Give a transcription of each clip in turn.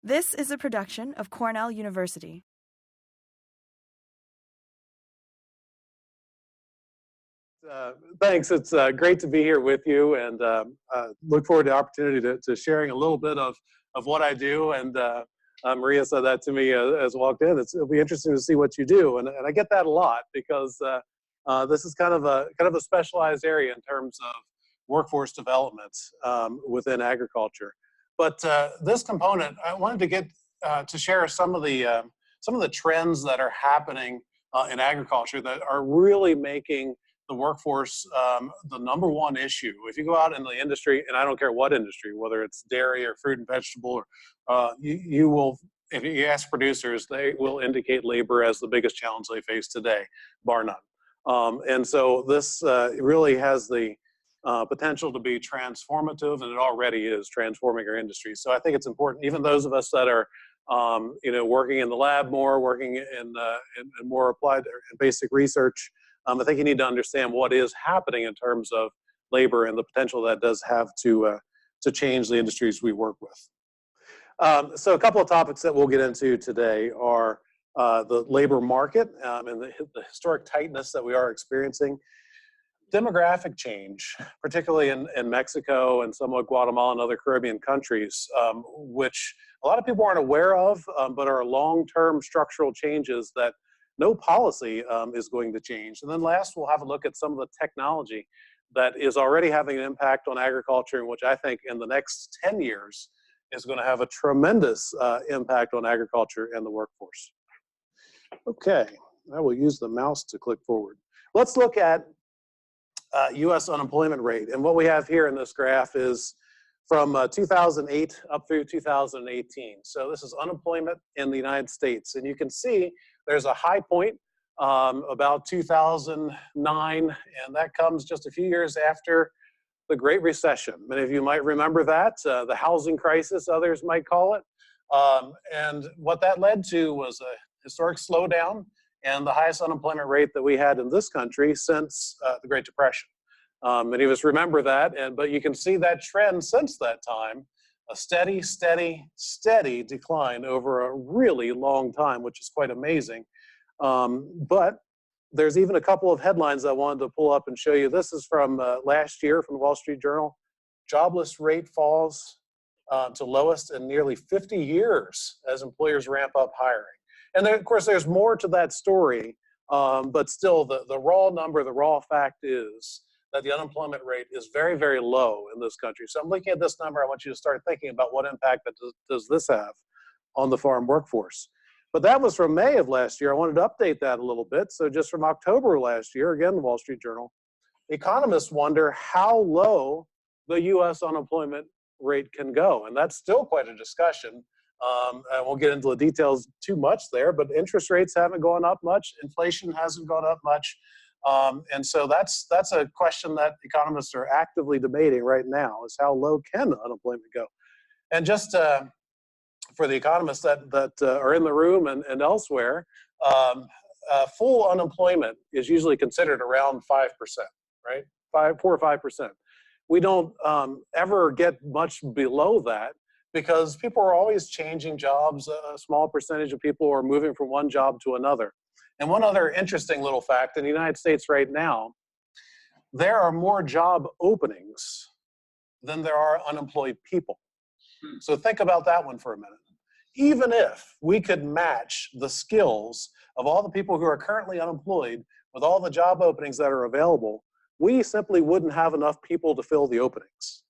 This is a production of Cornell University. Thanks. It's great to be here with you, and look forward to the opportunity to sharing a little bit of what I do. And Maria said that to me as I walked in. It'll be interesting to see what you do, and I get that a lot because this is kind of a specialized area in terms of workforce development within agriculture. But this component, I wanted to get to share some of the trends that are happening in agriculture that are really making the workforce the #1 issue. If you go out in the industry, and I don't care what industry, whether it's dairy or fruit and vegetable, or you will, if you ask producers, they will indicate labor as the biggest challenge they face today, bar none. And so this really has the potential to be transformative, and it already is transforming our industry. So I think it's important, even those of us that are working in the lab more, working in more applied and basic research, I think you need to understand what is happening in terms of labor and the potential that does have to change the industries we work with. So a couple of topics that we'll get into today are the labor market and the historic tightness that we are experiencing, demographic change, particularly in Mexico and somewhat Guatemala and other Caribbean countries, which a lot of people aren't aware of, but are long-term structural changes that no policy is going to change. And then last, we'll have a look at some of the technology that is already having an impact on agriculture, and which I think in the next 10 years is going to have a tremendous impact on agriculture and the workforce. Okay, I will use the mouse to click forward. Let's look at U.S. unemployment rate. And what we have here in this graph is from 2008 up through 2018. So this is unemployment in the United States. And you can see there's a high point about 2009, and that comes just a few years after the Great Recession. Many of you might remember that, the housing crisis, others might call it. And what that led to was a historic slowdown and the highest unemployment rate that we had in this country since the Great Depression. Many of us remember that, but you can see that trend since that time, a steady, steady, steady decline over a really long time, which is quite amazing. But there's even a couple of headlines I wanted to pull up and show you. This is from last year from the Wall Street Journal. Jobless rate falls to lowest in nearly 50 years as employers ramp up hiring. And then, of course, there's more to that story, but still the raw number, the raw fact is that the unemployment rate is very, very low in this country. So I'm looking at this number. I want you to start thinking about what impact does this have on the farm workforce. But that was from May of last year. I wanted to update that a little bit. So just from October last year, again, the Wall Street Journal, economists wonder how low the U.S. unemployment rate can go. And that's still quite a discussion. I won't get into the details too much there, but interest rates haven't gone up much. Inflation hasn't gone up much. And so that's a question that economists are actively debating right now, is how low can unemployment go? And just for the economists that are in the room and elsewhere, full unemployment is usually considered around 5%, right? 4 or 5%. We don't ever get much below that because people are always changing jobs. A small percentage of people are moving from one job to another. And one other interesting little fact, in the United States right now, there are more job openings than there are unemployed people. So think about that one for a minute. Even if we could match the skills of all the people who are currently unemployed with all the job openings that are available, we simply wouldn't have enough people to fill the openings.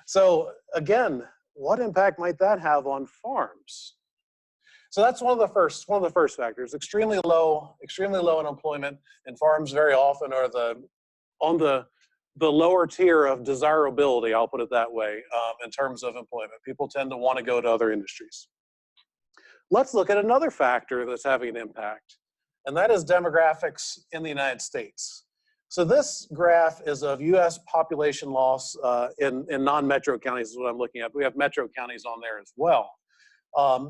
So again, what impact might that have on farms? So that's one of the first factors. Extremely low unemployment, and farms very often are on the lower tier of desirability, I'll put it that way, in terms of employment. People tend to want to go to other industries. Let's look at another factor that's having an impact, and that is demographics in the United States. So this graph is of U.S. population loss in non-metro counties is what I'm looking at. We have metro counties on there as well.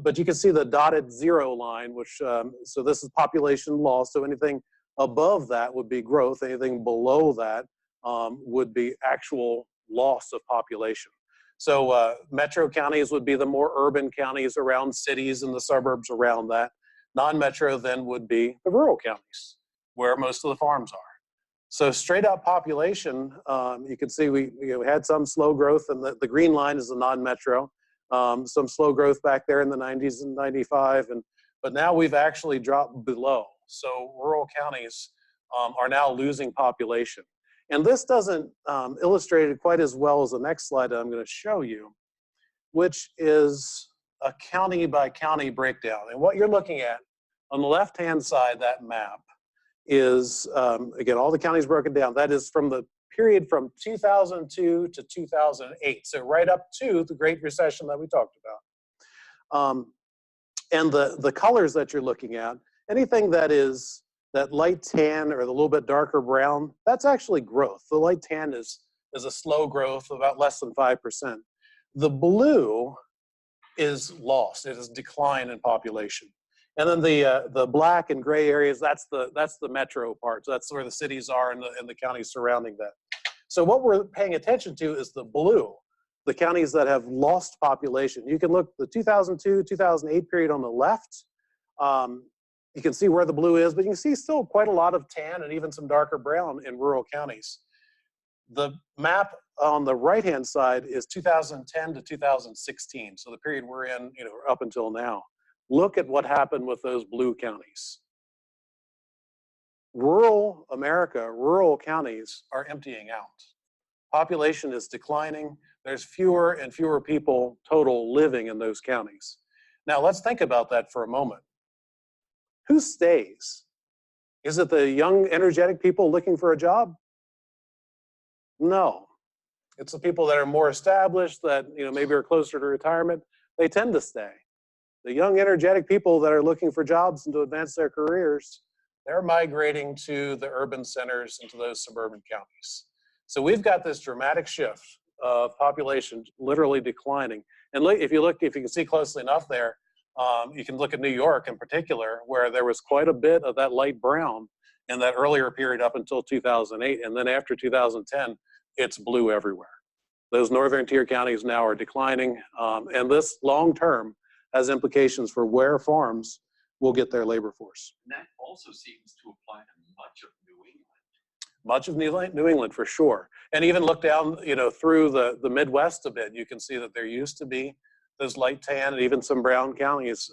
But you can see the dotted 0 line, which, so this is population loss. So anything above that would be growth. Anything below that would be actual loss of population. So metro counties would be the more urban counties around cities and the suburbs around that. Non-metro then would be the rural counties, where most of the farms are. So straight up population, you can see we had some slow growth, and the green line is the non-metro. Some slow growth back there in the 90s and 95, but now we've actually dropped below. So rural counties are now losing population. And this doesn't illustrate it quite as well as the next slide that I'm going to show you, which is a county by county breakdown. And what you're looking at on the left-hand side, that map, is, again, all the counties broken down. That is from the period from 2002 to 2008, so right up to the Great Recession that we talked about. And the colors that you're looking at, anything that is that light tan or the little bit darker brown, that's actually growth. The light tan is a slow growth, about less than 5%. The blue is loss. It is decline in population. And then the black and gray areas, that's the metro parts. That's where the cities are and the counties surrounding that. So what we're paying attention to is the blue, the counties that have lost population. You can look the 2002, 2008 period on the left. You can see where the blue is, but you can see still quite a lot of tan and even some darker brown in rural counties. The map on the right-hand side is 2010 to 2016, so the period we're in, up until now. Look at what happened with those blue counties. Rural America, rural counties are emptying out. Population is declining. There's fewer and fewer people total living in those counties. Now let's think about that for a moment. Who stays? Is it the young, energetic people looking for a job? No. It's the people that are more established, that maybe are closer to retirement. They tend to stay. The young, energetic people that are looking for jobs and to advance their careers, they're migrating to the urban centers and to those suburban counties. So we've got this dramatic shift of population literally declining. And if you can see closely enough there, you can look at New York in particular, where there was quite a bit of that light brown in that earlier period up until 2008. And then after 2010, it's blue everywhere. Those northern tier counties now are declining. And this long term has implications for where farms will get their labor force. And that also seems to apply to much of New England. Much of New England, for sure. And even look down, through the Midwest a bit, you can see that there used to be those light tan and even some brown counties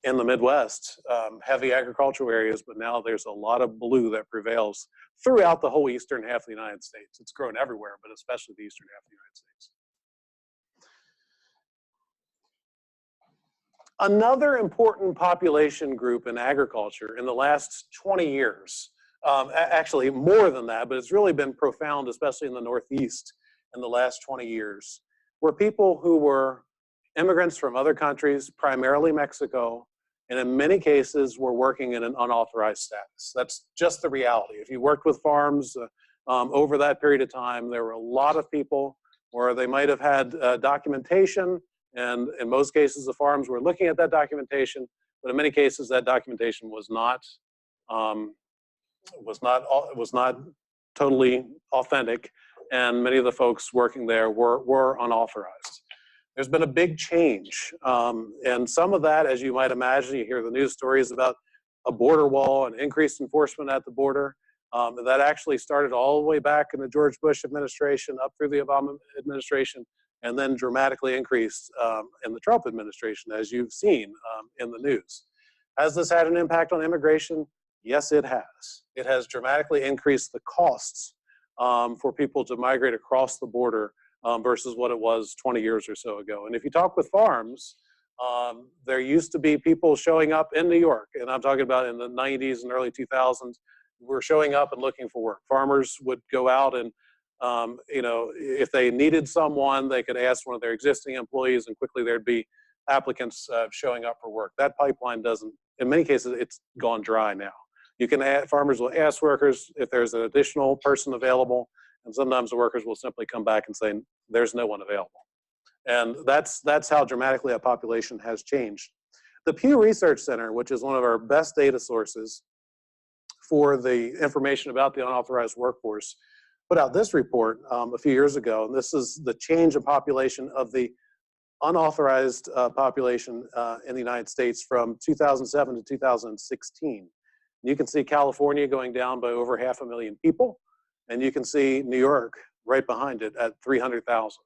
in the Midwest, heavy agricultural areas, but now there's a lot of blue that prevails throughout the whole eastern half of the United States. It's grown everywhere, but especially the eastern half of the United States. Another important population group in agriculture in the last 20 years, actually more than that, but it's really been profound, especially in the Northeast in the last 20 years, were people who were immigrants from other countries, primarily Mexico, and in many cases were working in an unauthorized status. That's just the reality. If you worked with farms over that period of time, there were a lot of people where they might have had documentation, and in most cases the farms were looking at that documentation, but in many cases that documentation was not totally authentic, and many of the folks working there were unauthorized. There's been a big change, and some of that, as you might imagine, you hear the news stories about a border wall and increased enforcement at the border. That actually started all the way back in the George Bush administration up through the Obama administration, and then dramatically increased in the Trump administration, as you've seen in the news. Has this had an impact on immigration? Yes, it has. It has dramatically increased the costs for people to migrate across the border versus what it was 20 years or so ago. And if you talk with farms, there used to be people showing up in New York, and I'm talking about in the 90s and early 2000s, were showing up and looking for work. Farmers would go out and, if they needed someone, they could ask one of their existing employees, and quickly there'd be applicants showing up for work. That pipeline doesn't, in many cases, it's gone dry now. You can farmers will ask workers if there's an additional person available, and sometimes the workers will simply come back and say, there's no one available. And that's how dramatically our population has changed. The Pew Research Center, which is one of our best data sources for the information about the unauthorized workforce, put out this report a few years ago, and this is the change in population of the unauthorized population in the United States from 2007 to 2016. You can see California going down by over 500,000 people, and you can see New York right behind it at 300,000.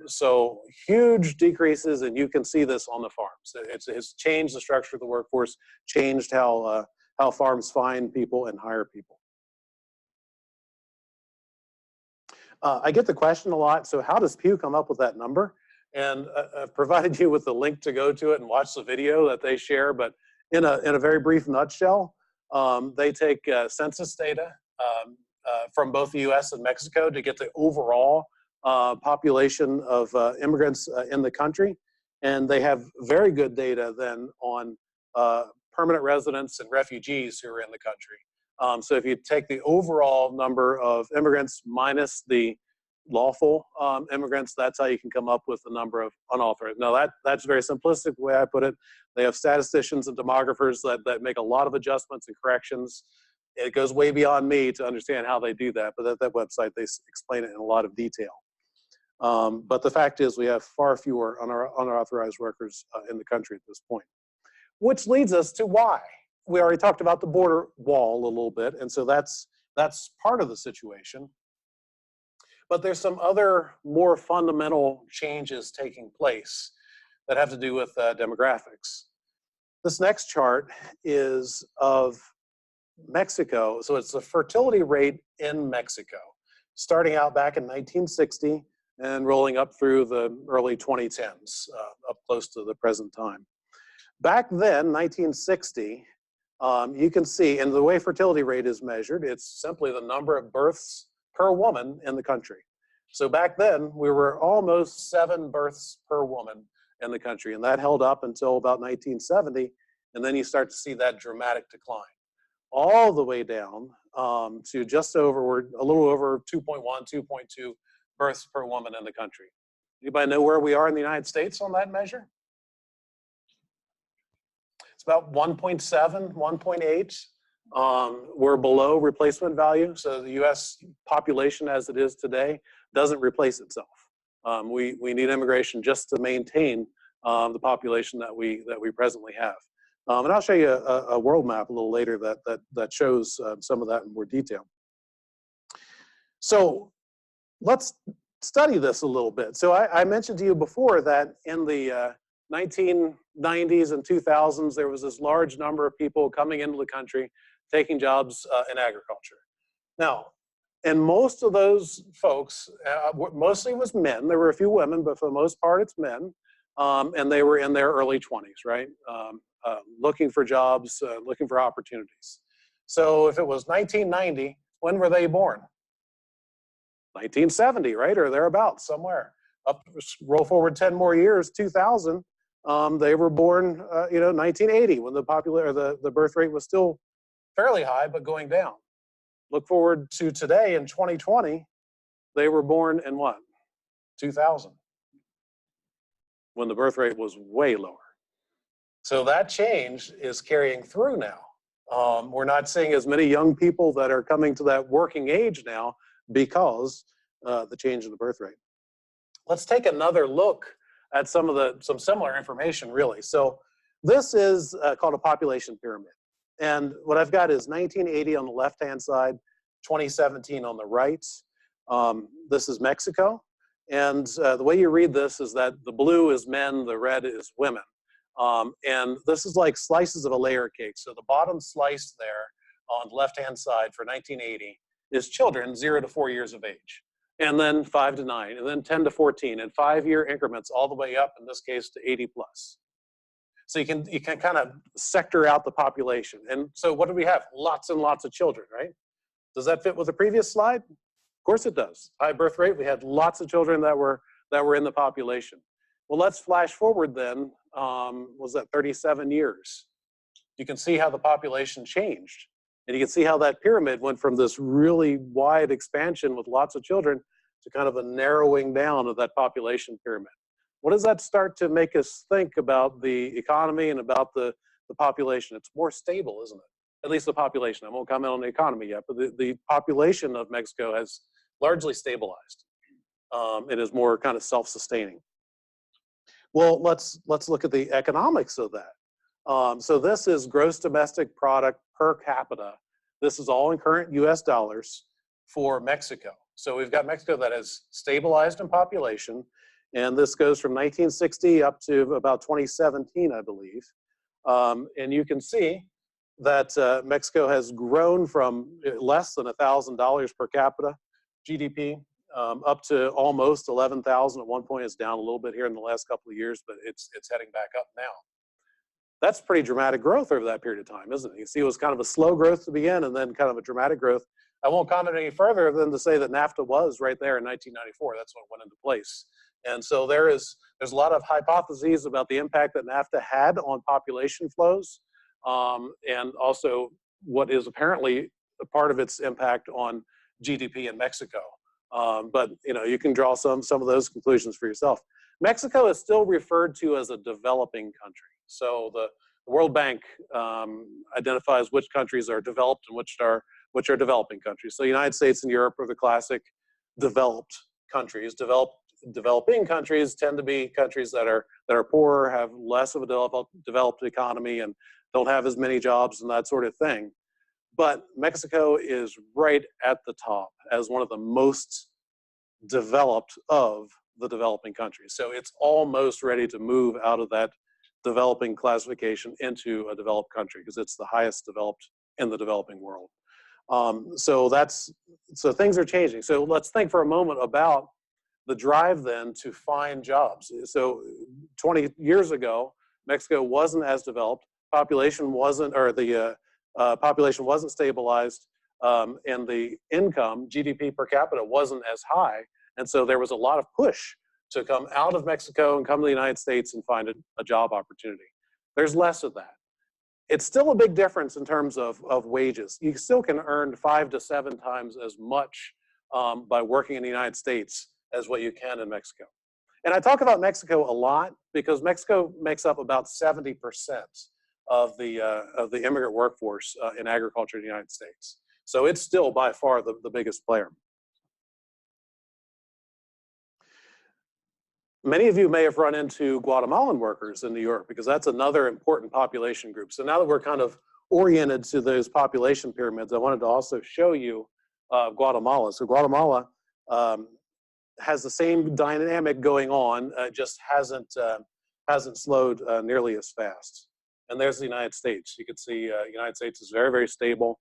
So huge decreases, and you can see this on the farms. It's changed the structure of the workforce, changed how farms find people and hire people. I get the question a lot, so how does Pew come up with that number? And I've provided you with the link to go to it and watch the video that they share, but in a very brief nutshell, they take census data from both the US and Mexico to get the overall population of immigrants in the country. And they have very good data then on permanent residents and refugees who are in the country. So if you take the overall number of immigrants minus the lawful immigrants, that's how you can come up with the number of unauthorized. Now that's very simplistic the way I put it. They have statisticians and demographers that make a lot of adjustments and corrections. It goes way beyond me to understand how they do that, but at that website they explain it in a lot of detail. But the fact is we have far fewer unauthorized workers in the country at this point. Which leads us to why. We already talked about the border wall a little bit, and so that's part of the situation. But there's some other more fundamental changes taking place that have to do with demographics. This next chart is of Mexico. So it's the fertility rate in Mexico, starting out back in 1960 and rolling up through the early 2010s, up close to the present time. Back then, 1960, you can see, and the way fertility rate is measured, it's simply the number of births per woman in the country. So back then, we were almost 7 births per woman in the country, and that held up until about 1970, and then you start to see that dramatic decline, all the way down to just over, a little over 2.1, 2.2 births per woman in the country. Anybody know where we are in the United States on that measure? It's about 1.7, 1.8. We're below replacement value, so the US population as it is today doesn't replace itself. We need immigration just to maintain the population that we presently have. And I'll show you a world map a little later that shows some of that in more detail. So let's study this a little bit. So I mentioned to you before that in the 1990s and 2000s, there was this large number of people coming into the country, taking jobs in agriculture. Now, and most of those folks, mostly was men. There were a few women, but for the most part, it's men. And they were in their early 20s, right? Looking for jobs, looking for opportunities. So if it was 1990, when were they born? 1970, right? Or thereabouts, somewhere. Roll forward 10 more years, 2000. They were born, 1980, when the birth rate was still fairly high, but going down. Look forward to today in 2020, they were born in what? 2000, when the birth rate was way lower. So that change is carrying through now. We're not seeing as many young people that are coming to that working age now because the change in the birth rate. Let's take another look at some similar information, really. So this is called a population pyramid. And what I've got is 1980 on the left-hand side, 2017 on the right. This is Mexico. And the way you read this is that the blue is men, the red is women. And this is like slices of a layer cake. So the bottom slice there on the left-hand side for 1980 is children 0 to 4 years of age. And then 5 to 9, and then 10 to 14, and 5-year increments all the way up, in this case, to 80 plus. So you can kind of sector out the population. And so what do we have? Lots and lots of children, right? Does that fit with the previous slide? Of course it does. High birth rate, we had lots of children that were in the population. Well, let's flash forward then, was that 37 years? You can see how the population changed. And you can see how that pyramid went from this really wide expansion with lots of children to kind of a narrowing down of that population pyramid. What does that start to make us think about the economy and about the population? It's more stable, isn't it? at least the population. I won't comment on the economy yet, but the population of Mexico has largely stabilized. It is more kind of self-sustaining. Well, let's look at the economics of that. So this is gross domestic product per capita. This is all in current US dollars for Mexico. So we've got Mexico that has stabilized in population, and this goes from 1960 up to about 2017, I believe. And you can see that Mexico has grown from less than $1,000 per capita GDP up to almost 11,000 at one point. It's down a little bit here in the last couple of years, but it's heading back up now. That's pretty dramatic growth over that period of time, isn't it? You see, it was kind of a slow growth to begin and then kind of a dramatic growth. I won't comment any further than to say that NAFTA was right there in 1994. That's when it went into place. And so there's a lot of hypotheses about the impact that NAFTA had on population flows, and also what is apparently a part of its impact on GDP in Mexico. But you can draw some of those conclusions for yourself. Mexico is still referred to as a developing country. So the World Bank identifies which countries are developed and which are developing countries. So the United States and Europe are the classic developed countries. Developing countries tend to be countries that are poorer, have less of a developed economy, and don't have as many jobs and that sort of thing. But Mexico is right at the top as one of the most developed of the developing countries. So it's almost ready to move out of that developing classification into a developed country because it's the highest developed in the developing world. So things are changing. So let's think for a moment about the drive then to find jobs. So 20 years ago, Mexico wasn't as developed. Population wasn't stabilized, and the income, GDP per capita, wasn't as high. And so there was a lot of push to come out of Mexico and come to the United States and find a job opportunity. There's less of that. It's still a big difference in terms of wages. You still can earn 5 to 7 times as much by working in the United States as what you can in Mexico. And I talk about Mexico a lot because Mexico makes up about 70% of the immigrant workforce in agriculture in the United States. So it's still by far the biggest player. Many of you may have run into Guatemalan workers in New York because that's another important population group. So now that we're kind of oriented to those population pyramids, I wanted to also show you Guatemala. So Guatemala has the same dynamic going on, just hasn't slowed nearly as fast. And there's the United States. You can see the United States is very, very stable.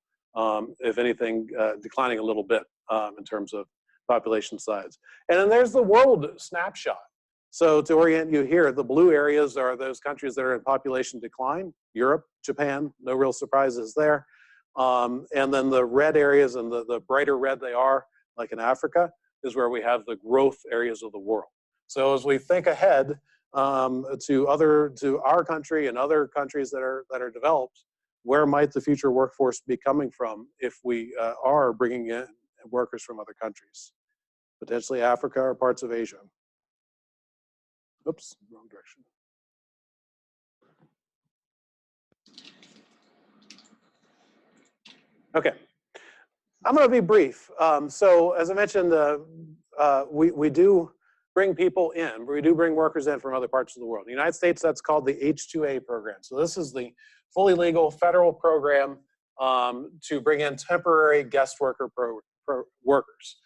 If anything, declining a little bit in terms of population size. And then there's the world snapshot. So to orient you here, the blue areas are those countries that are in population decline. Europe, Japan, no real surprises there. And then the red areas, and the brighter red they are, like in Africa, is where we have the growth areas of the world. So as we think ahead to our country and other countries that are developed, where might the future workforce be coming from if we are bringing in workers from other countries? Potentially Africa or parts of Asia. Oops, wrong direction. Okay, I'm going to be brief. So as I mentioned, we do bring people in. We do bring workers in from other parts of the world. In the United States, that's called the H-2A program. So this is the fully legal federal program to bring in temporary guest worker workers.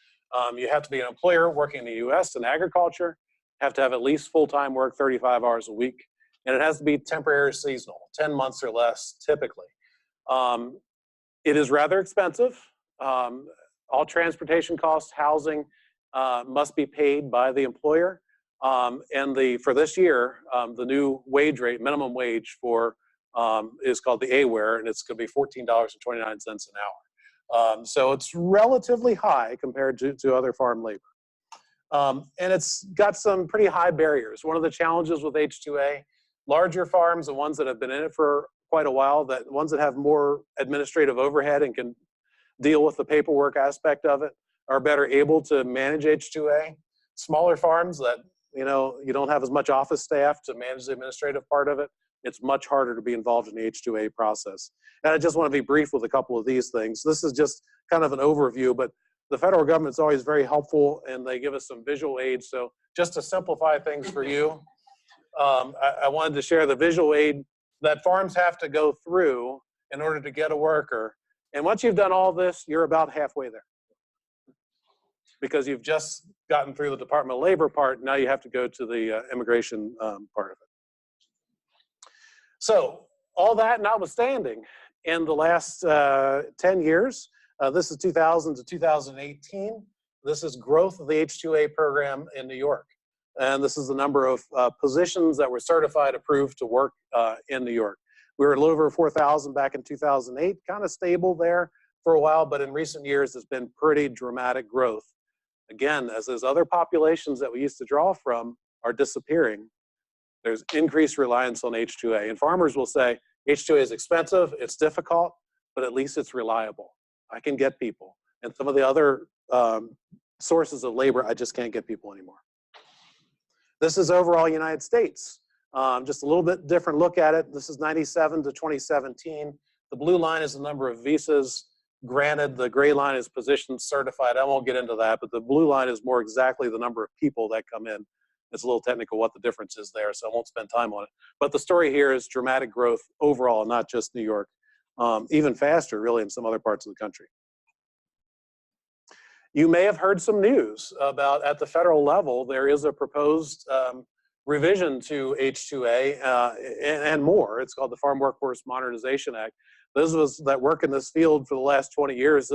You have to be an employer working in the U.S. in agriculture, have to have at least full-time work, 35 hours a week, and it has to be temporary or seasonal, 10 months or less typically. It is rather expensive. All transportation costs, housing must be paid by the employer. And for this year, the new wage rate, minimum wage for is called the AWARE, and it's going to be $14.29 an hour. So it's relatively high compared to other farm labor. And it's got some pretty high barriers. One of the challenges with H-2A, larger farms, the ones that have been in it for quite a while, that ones that have more administrative overhead and can deal with the paperwork aspect of it, are better able to manage H-2A. Smaller farms that, you don't have as much office staff to manage the administrative part of it, it's much harder to be involved in the H2A process. And I just want to be brief with a couple of these things. This is just kind of an overview, but the federal government's always very helpful, and they give us some visual aids. So just to simplify things for you, I wanted to share the visual aid that farms have to go through in order to get a worker. And once you've done all this, you're about halfway there, because you've just gotten through the Department of Labor part. Now you have to go to the immigration part of it. So all that notwithstanding, in the last 10 years, this is 2000 to 2018, this is growth of the H2A program in New York. And this is the number of positions that were certified, approved to work in New York. We were a little over 4,000 back in 2008, kind of stable there for a while, but in recent years, there's been pretty dramatic growth. Again, as those other populations that we used to draw from are disappearing, there's increased reliance on H2A. And farmers will say, H2A is expensive, it's difficult, but at least it's reliable. I can get people. And some of the other sources of labor, I just can't get people anymore. This is overall United States. Just a little bit different look at it. This is 97 to 2017. The blue line is the number of visas granted. The gray line is positions certified. I won't get into that, but the blue line is more exactly the number of people that come in. It's a little technical what the difference is there, so I won't spend time on it. But the story here is dramatic growth overall, not just New York. Even faster, really, in some other parts of the country. You may have heard some news about, at the federal level, there is a proposed revision to H2A and more. It's called the Farm Workforce Modernization Act. Those of us that work in this field for the last 20 years,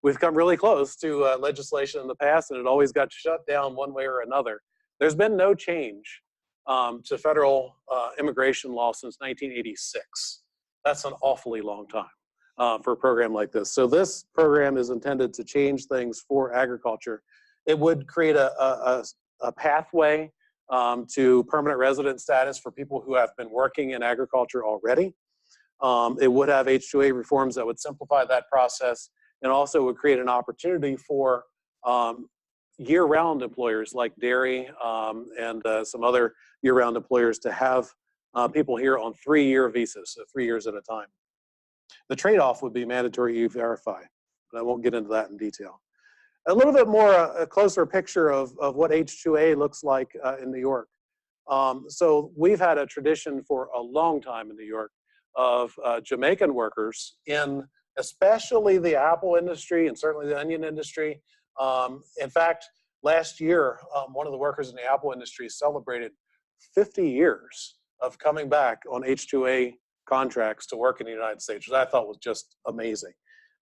we've come really close to legislation in the past, and it always got shut down one way or another. There's been no change to federal immigration law since 1986. That's an awfully long time for a program like this. So this program is intended to change things for agriculture. It would create a pathway to permanent resident status for people who have been working in agriculture already. It would have H2A reforms that would simplify that process, and also would create an opportunity for year-round employers like dairy and some other year-round employers to have people here on 3-year visas, so 3 years at a time. The trade-off would be mandatory E-Verify, but I won't get into that in detail. A little bit more, a closer picture of what H2A looks like in New York. So we've had a tradition for a long time in New York of Jamaican workers in especially the apple industry and certainly the onion industry. In fact, last year, one of the workers in the apple industry celebrated 50 years of coming back on H2A contracts to work in the United States, which I thought was just amazing.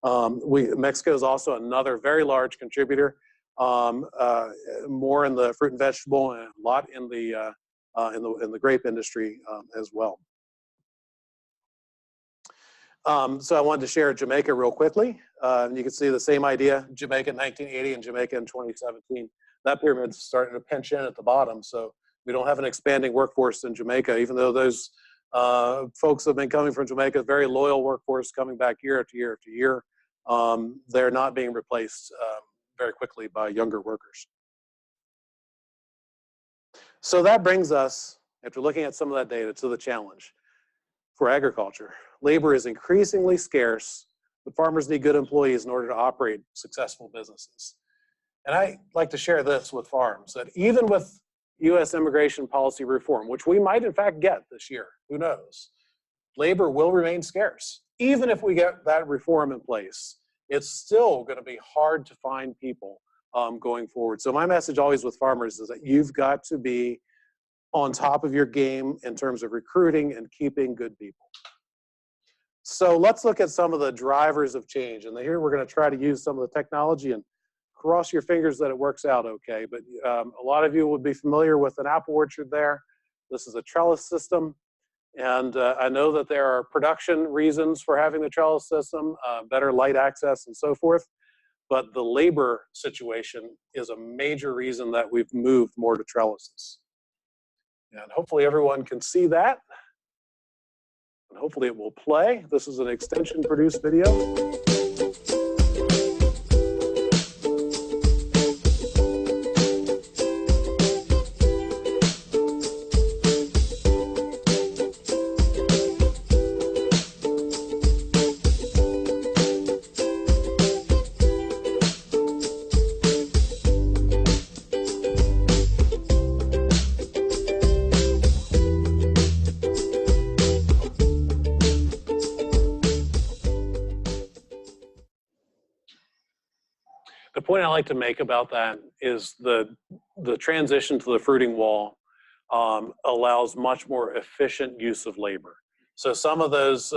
Mexico is also another very large contributor, more in the fruit and vegetable, and a lot in the grape industry as well. So I wanted to share Jamaica real quickly. You can see the same idea, Jamaica in 1980 and Jamaica in 2017. That pyramid's starting to pinch in at the bottom, so we don't have an expanding workforce in Jamaica, even though those folks have been coming from Jamaica, very loyal workforce coming back year after year after year. They're not being replaced very quickly by younger workers. So that brings us, after looking at some of that data, to the challenge for agriculture. Labor is increasingly scarce, but farmers need good employees in order to operate successful businesses. And I like to share this with farms, that even with U.S. immigration policy reform, which we might in fact get this year, who knows, labor will remain scarce. Even if we get that reform in place, it's still going to be hard to find people going forward. So my message always with farmers is that you've got to be on top of your game in terms of recruiting and keeping good people. So let's look at some of the drivers of change. And here we're going to try to use some of the technology, and cross your fingers that it works out okay. But a lot of you would be familiar with an apple orchard there. This is a trellis system. And I know that there are production reasons for having the trellis system, better light access and so forth. But the labor situation is a major reason that we've moved more to trellises. And hopefully everyone can see that. And hopefully it will play. This is an extension produced video. point I like to make about that is the transition to the fruiting wall allows much more efficient use of labor. So some of those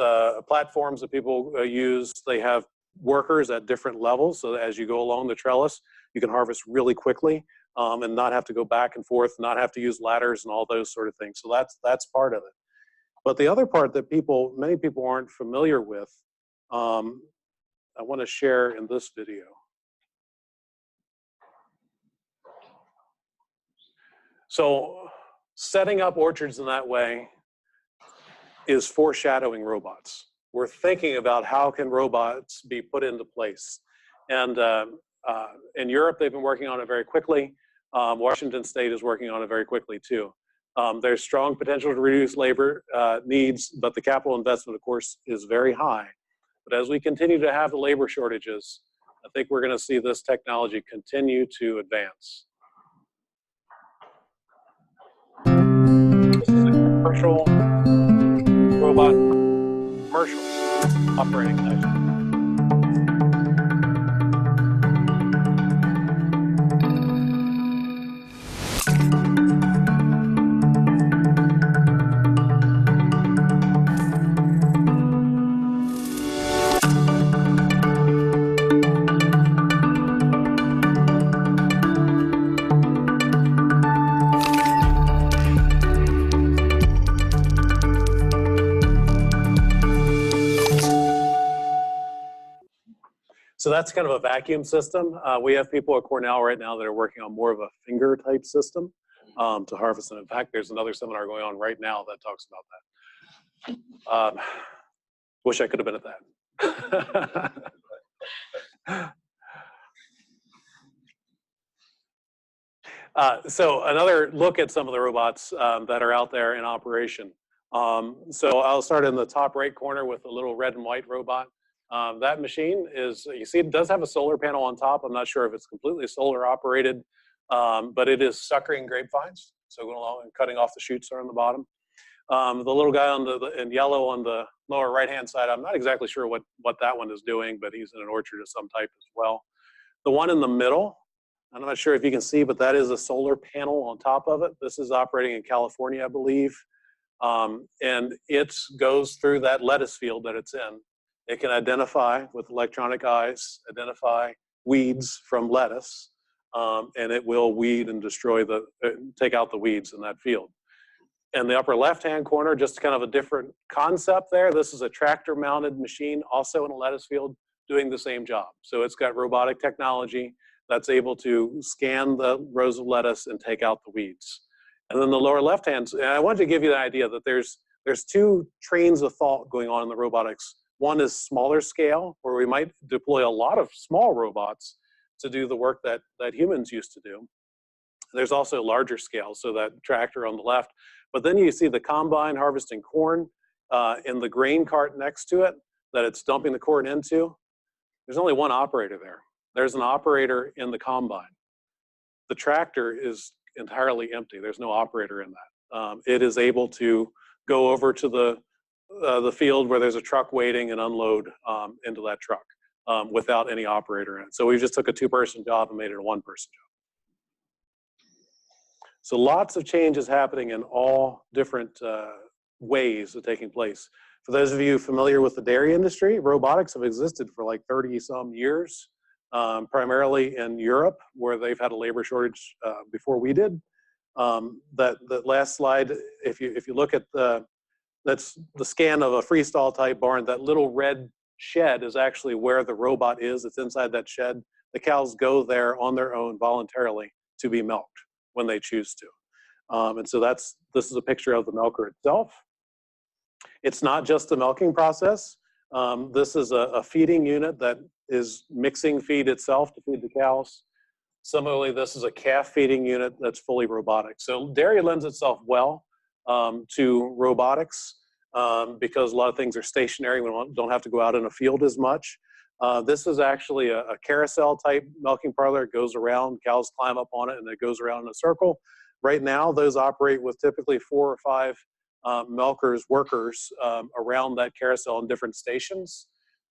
platforms that people use, they have workers at different levels. So as you go along the trellis, you can harvest really quickly and not have to go back and forth, not have to use ladders and all those sort of things. So that's part of it. But the other part that many people aren't familiar with, I want to share in this video. So setting up orchards in that way is foreshadowing robots. We're thinking about how can robots be put into place. And in Europe, they've been working on it very quickly. Washington State is working on it very quickly too. There's strong potential to reduce labor needs, but the capital investment, of course, is very high. But as we continue to have the labor shortages, I think we're going to see this technology continue to advance. This is a commercial robot, commercial operating Dyson. So that's kind of a vacuum system. We have people at Cornell right now that are working on more of a finger type system to harvest. And in fact, there's another seminar going on right now that talks about that. Wish I could have been at that. So another look at some of the robots that are out there in operation. So I'll start in the top right corner with a little red and white robot. That machine is, you see, it does have a solar panel on top. I'm not sure if it's completely solar operated, but it is suckering grapevines. So going along and cutting off the shoots are on the bottom. The little guy in yellow on the lower right-hand side, I'm not exactly sure what that one is doing, but he's in an orchard of some type as well. The one in the middle, I'm not sure if you can see, but that is a solar panel on top of it. This is operating in California, I believe. And it goes through that lettuce field that it's in. It can identify with electronic eyes, identify weeds from lettuce, and it will weed and destroy take out the weeds in that field. In the upper left-hand corner, just kind of a different concept there. This is a tractor-mounted machine, also in a lettuce field, doing the same job. So it's got robotic technology that's able to scan the rows of lettuce and take out the weeds. And then the lower left-hand, and I wanted to give you the idea that there's two trains of thought going on in the robotics. One is smaller scale, where we might deploy a lot of small robots to do the work that humans used to do. There's also larger scale, so that tractor on the left. But then you see the combine harvesting corn in the grain cart next to it that it's dumping the corn into. There's only one operator there. There's an operator in the combine. The tractor is entirely empty. There's no operator in that. It is able to go over to the field where there's a truck waiting and unload into that truck without any operator in it. So we just took a two-person job and made it a one-person job. So lots of changes happening in all different ways of taking place. For those of you familiar with the dairy industry, robotics have existed for like 30-some years, primarily in Europe, where they've had a labor shortage before we did. That last slide, if you look at that's the scan of a freestall type barn. That little red shed is actually where the robot is. It's inside that shed. The cows go there on their own voluntarily to be milked when they choose to. And so this is a picture of the milker itself. It's not just a milking process. This is a feeding unit that is mixing feed itself to feed the cows. Similarly, this is a calf feeding unit that's fully robotic. So dairy lends itself well to robotics because a lot of things are stationary. We don't have to go out in a field as much. This is actually a carousel type milking parlor. It goes around, cows climb up on it, and it goes around in a circle. Right now, those operate with typically 4 or 5 workers around that carousel in different stations.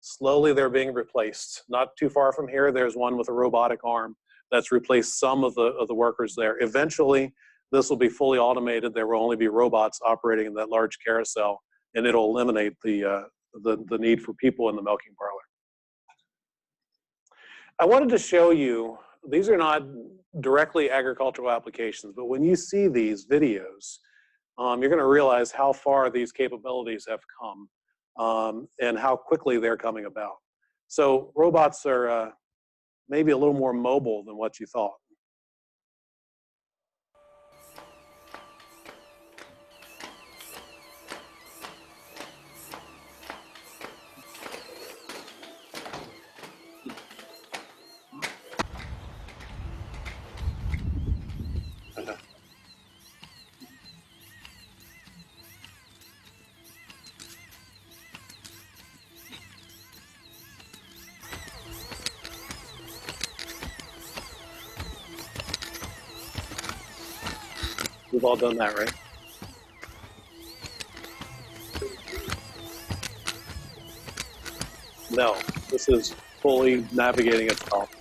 Slowly they're being replaced. Not too far from here, there's one with a robotic arm that's replaced some of the workers there. Eventually, this will be fully automated. There will only be robots operating in that large carousel, and it'll eliminate the need for people in the milking parlor. I wanted to show you, these are not directly agricultural applications, but when you see these videos, you're going to realize how far these capabilities have come and how quickly they're coming about. So robots are maybe a little more mobile than what you thought. We've all done that, right? No, this is fully navigating itself.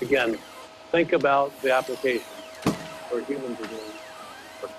Again, think about the application where humans are doing work.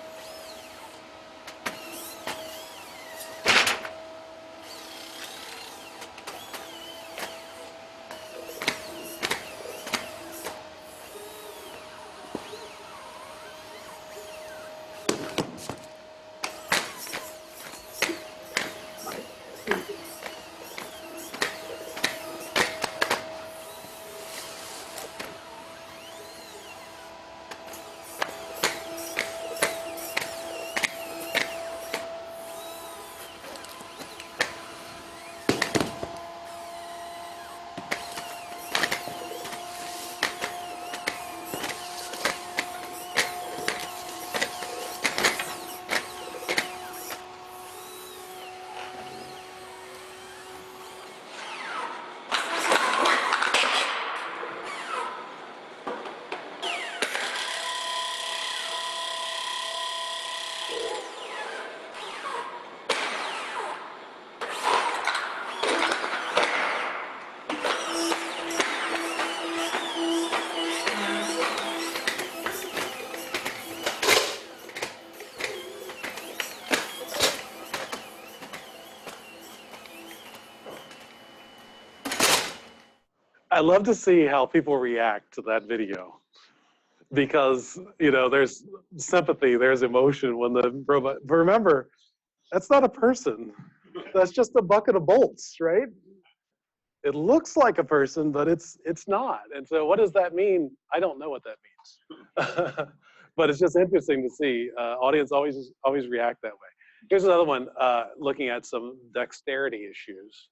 I love to see how people react to that video because, you know, there's sympathy, there's emotion when the robot, but remember, that's not a person. That's just a bucket of bolts, right? It looks like a person, but it's not. And so what does that mean? I don't know what that means. But it's just interesting to see. Audience always react that way. Here's another one looking at some dexterity issues.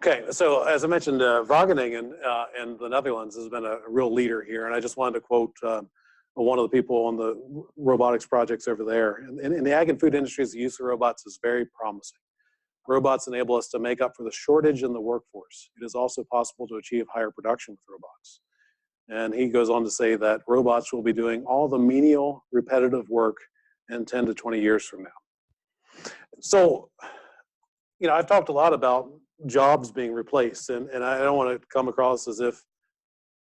Okay, so as I mentioned, Wageningen in the Netherlands has been a real leader here, and I just wanted to quote one of the people on the robotics projects over there. In the ag and food industries, the use of robots is very promising. Robots enable us to make up for the shortage in the workforce. It is also possible to achieve higher production with robots. And he goes on to say that robots will be doing all the menial, repetitive work in 10 to 20 years from now. So, you know, I've talked a lot about jobs being replaced, and I don't want to come across as if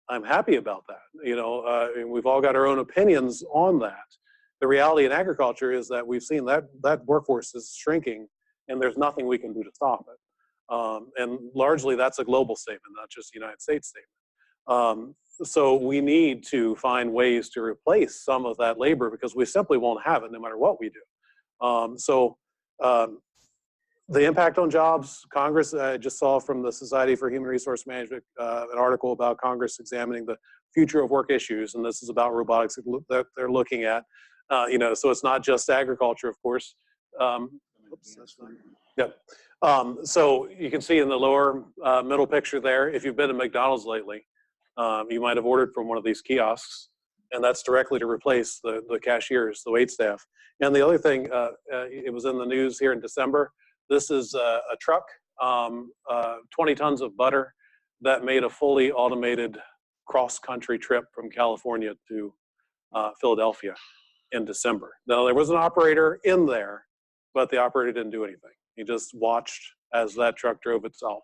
I'm happy about that. You know, and we've all got our own opinions on that. The reality in agriculture is that we've seen that workforce is shrinking, and there's nothing we can do to stop it. And largely that's a global statement, not just a United States statement. So we need to find ways to replace some of that labor because we simply won't have it no matter what we do. The impact on jobs, Congress, I just saw from the Society for Human Resource Management an article about Congress examining the future of work issues, and this is about robotics that they're looking at. You know, so it's not just agriculture, of course. Oops, that's fine. Yep. So you can see in the lower middle picture there, if you've been to McDonald's lately, you might have ordered from one of these kiosks, and that's directly to replace the cashiers, the wait staff. And the other thing, it was in the news here in December. This is a truck, 20 tons of butter that made a fully automated cross-country trip from California to Philadelphia in December. Now, there was an operator in there, but the operator didn't do anything. He just watched as that truck drove itself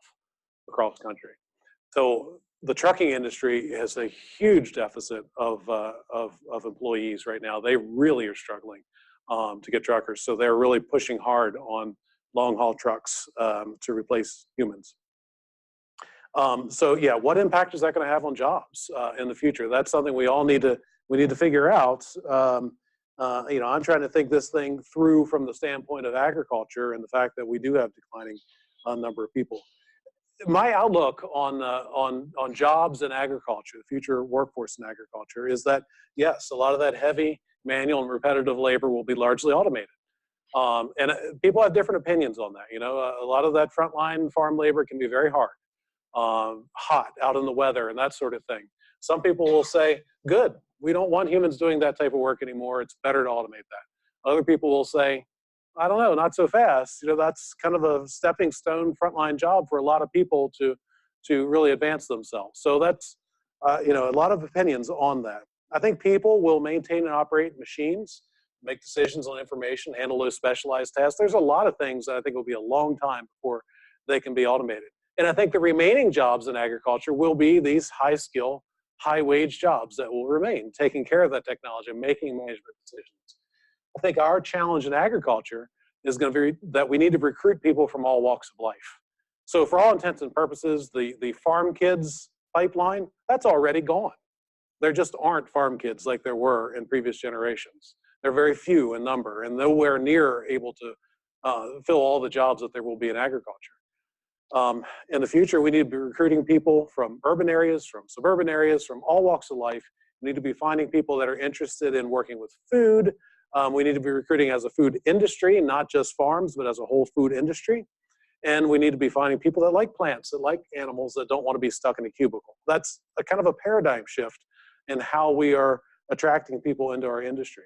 across country. So the trucking industry has a huge deficit of employees right now. They really are struggling to get truckers. So they're really pushing hard on long haul trucks to replace humans. So yeah, what impact is that going to have on jobs in the future? That's something we all need to figure out. You know, I'm trying to think this thing through from the standpoint of agriculture and the fact that we do have declining number of people. My outlook on jobs in agriculture, the future workforce in agriculture, is that yes, a lot of that heavy manual and repetitive labor will be largely automated. And people have different opinions on that. You know, a lot of that frontline farm labor can be very hard, hot, out in the weather, and that sort of thing. Some people will say, good, we don't want humans doing that type of work anymore. It's better to automate that. Other people will say, I don't know, not so fast. You know, that's kind of a stepping stone frontline job for a lot of people to really advance themselves. So that's, you know, a lot of opinions on that. I think people will maintain and operate machines, make decisions on information, handle those specialized tasks. There's a lot of things that I think will be a long time before they can be automated. And I think the remaining jobs in agriculture will be these high skill, high wage jobs that will remain, taking care of that technology and making management decisions. I think our challenge in agriculture is going to be that we need to recruit people from all walks of life. So for all intents and purposes, the farm kids pipeline, that's already gone. There just aren't farm kids like there were in previous generations. They're very few in number and nowhere near able to fill all the jobs that there will be in agriculture. In the future, we need to be recruiting people from urban areas, from suburban areas, from all walks of life. We need to be finding people that are interested in working with food. We need to be recruiting as a food industry, not just farms, but as a whole food industry. And we need to be finding people that like plants, that like animals, that don't want to be stuck in a cubicle. That's a kind of a paradigm shift in how we are attracting people into our industry.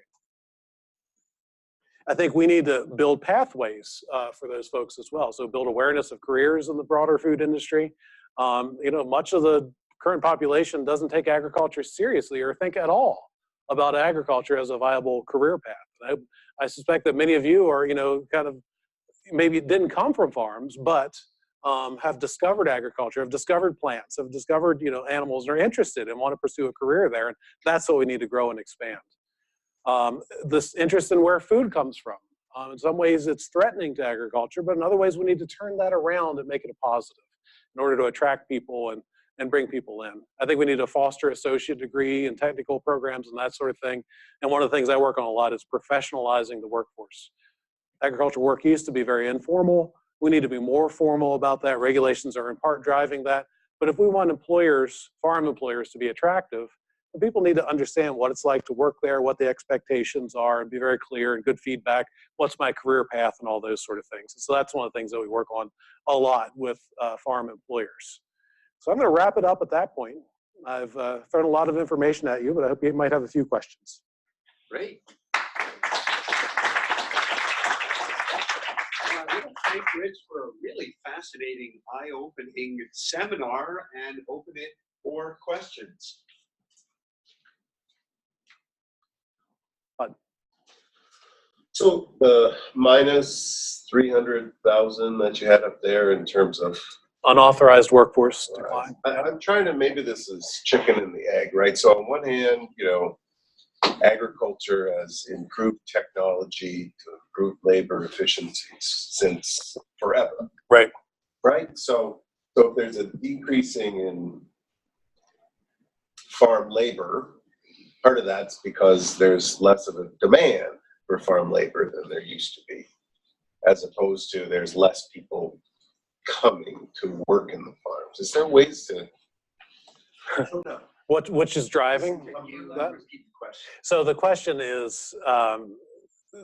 I think we need to build pathways for those folks as well. So build awareness of careers in the broader food industry. You know, much of the current population doesn't take agriculture seriously or think at all about agriculture as a viable career path. I suspect that many of you are, you know, kind of maybe didn't come from farms, but have discovered agriculture, have discovered plants, have discovered, you know, animals, and are interested and want to pursue a career there. And that's what we need to grow and expand. This interest in where food comes from. In some ways it's threatening to agriculture, but in other ways we need to turn that around and make it a positive in order to attract people and bring people in. I think we need to foster associate degree and technical programs and that sort of thing. And one of the things I work on a lot is professionalizing the workforce. Agriculture work used to be very informal. We need to be more formal about that. Regulations are in part driving that. But if we want employers, farm employers, to be attractive, people need to understand what it's like to work there, what the expectations are, and be very clear and good feedback. What's my career path and all those sort of things. And so that's one of the things that we work on a lot with farm employers. So I'm going to wrap it up at that point. I've thrown a lot of information at you, but I hope you might have a few questions. Great. want to thank Rich for a really fascinating, eye-opening seminar and open it for questions. So the minus 300,000 that you had up there in terms of Unauthorized workforce decline. I'm trying to, maybe this is chicken and the egg, right? So on one hand, you know, agriculture has improved technology to improve labor efficiencies since forever. Right. Right? So if there's a decreasing in farm labor, part of that's because there's less of a demand for farm labor than there used to be, as opposed to there's less people coming to work in the farms. Is there ways to? I don't know. Which is driving that? So the question is,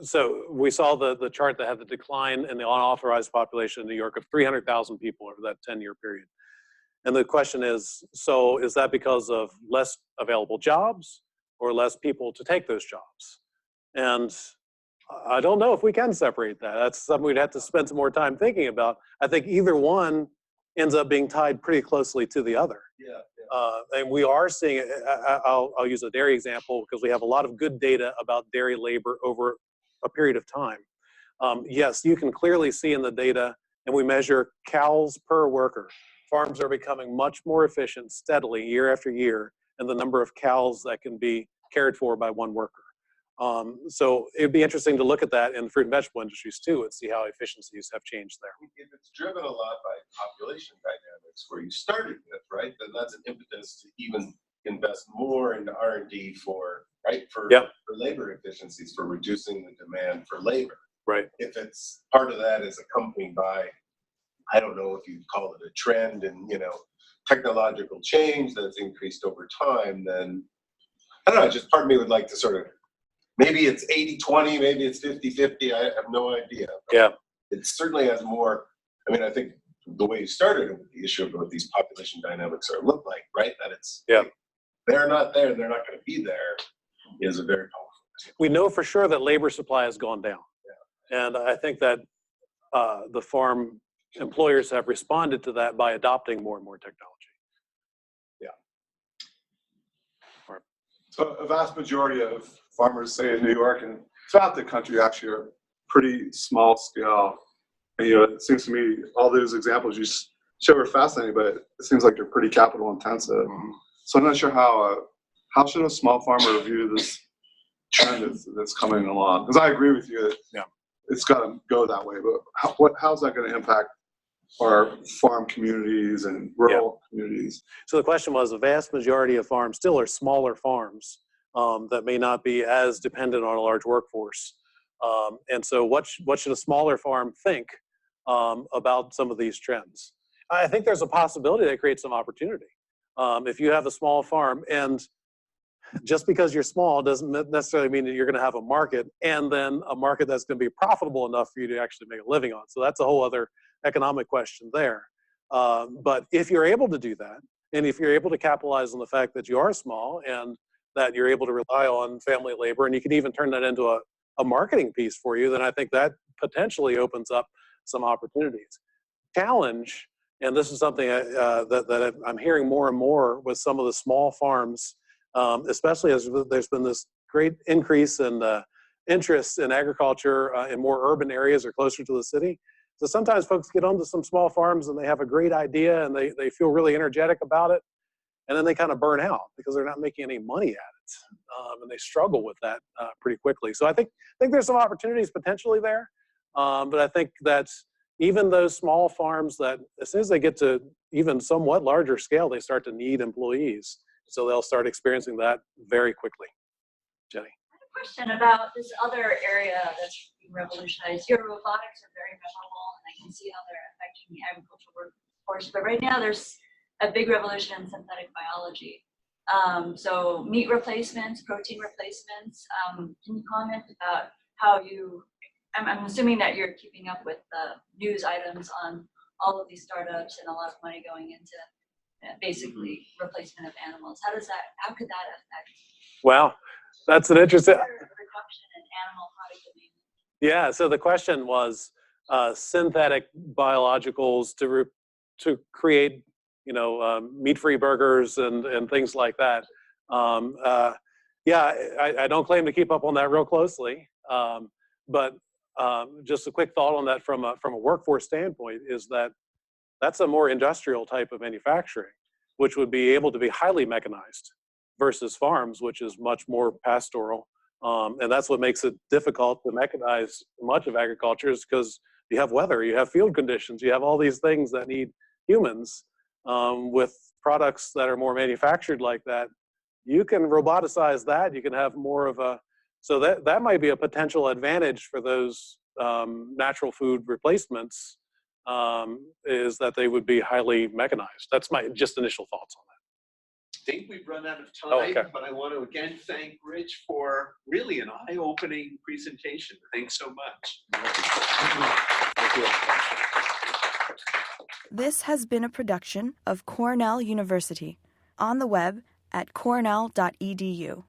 so we saw the chart that had the decline in the unauthorized population in New York of 300,000 people over that 10-year period. And the question is, so is that because of less available jobs or less people to take those jobs? And I don't know if we can separate that. That's something we'd have to spend some more time thinking about. I think either one ends up being tied pretty closely to the other. Yeah. And we are seeing, I'll use a dairy example because we have a lot of good data about dairy labor over a period of time. Yes, you can clearly see in the data, and we measure cows per worker. Farms are becoming much more efficient steadily year after year in the number of cows that can be cared for by one worker. So it'd be interesting to look at that in the fruit and vegetable industries too and see how efficiencies have changed there. If it's driven a lot by population dynamics where you started with, right, then that's an impetus to even invest more into R&D for labor efficiencies, for reducing the demand for labor. Right. If it's part of that is accompanied by, I don't know if you'd call it a trend and, you know, technological change that's increased over time, then I don't know, just part of me would like to sort of, maybe it's 80-20, maybe it's 50-50, I have no idea. Yeah. It certainly has more, I mean, I think the way you started with the issue of what these population dynamics are look like, right? That it's, they're not there, they're not going to be there, is a very powerful. We know for sure that labor supply has gone down. Yeah. And I think that the farm employers have responded to that by adopting more and more technology. So a vast majority of farmers, say in New York and throughout the country, actually are pretty small scale. And, you know, it seems to me all those examples you show are fascinating, but it seems like they're pretty capital intensive. Mm-hmm. So I'm not sure how should a small farmer view this trend that's coming along? Because I agree with you that it's got to go that way, but how's that going to impact our farm communities and rural communities? So the question was, the vast majority of farms still are smaller farms that may not be as dependent on a large workforce. And so what should a smaller farm think about some of these trends? I think there's a possibility that creates some opportunity. If you have a small farm, and just because you're small doesn't necessarily mean that you're going to have a market, and then a market that's going to be profitable enough for you to actually make a living on. So that's a whole other economic question there. But if you're able to do that, and if you're able to capitalize on the fact that you are small and that you're able to rely on family labor, and you can even turn that into a marketing piece for you, then I think that potentially opens up some opportunities. Challenge, and this is something that I'm hearing more and more with some of the small farms, especially as there's been this great increase in interest in agriculture in more urban areas or closer to the city. So sometimes folks get onto some small farms and they have a great idea and they feel really energetic about it, and then they kind of burn out because they're not making any money at it, and they struggle with that pretty quickly. So I think there's some opportunities potentially there, but I think that even those small farms that as soon as they get to even somewhat larger scale, they start to need employees. So they'll start experiencing that very quickly. Jenny. I have a question about this other area that's being revolutionized. Your robotics are very memorable, and I can see how they're affecting the agricultural workforce. But right now, there's a big revolution in synthetic biology. So meat replacements, protein replacements. Can you comment about how I'm assuming that you're keeping up with the news items on all of these startups and a lot of money going into basically replacement of animals. How could that affect? Wow, that's an interesting. Reduction in animal product demand. Yeah, so the question was synthetic biologicals to create, meat-free burgers and things like that. Yeah, I don't claim to keep up on that real closely, but just a quick thought on that from a workforce standpoint is that that's a more industrial type of manufacturing, which would be able to be highly mechanized versus farms, which is much more pastoral. And that's what makes it difficult to mechanize much of agriculture, is because you have weather, you have field conditions, you have all these things that need humans. With products that are more manufactured like that, you can roboticize that. You can have more of a, so that might be a potential advantage for those natural food replacements, is that they would be highly mechanized. That's my just initial thoughts on that. I think we've run out of time, Oh, okay. but I want to again thank Rich for really an eye-opening presentation. Thanks so much. Thank you. This has been a production of Cornell University, on the web at cornell.edu.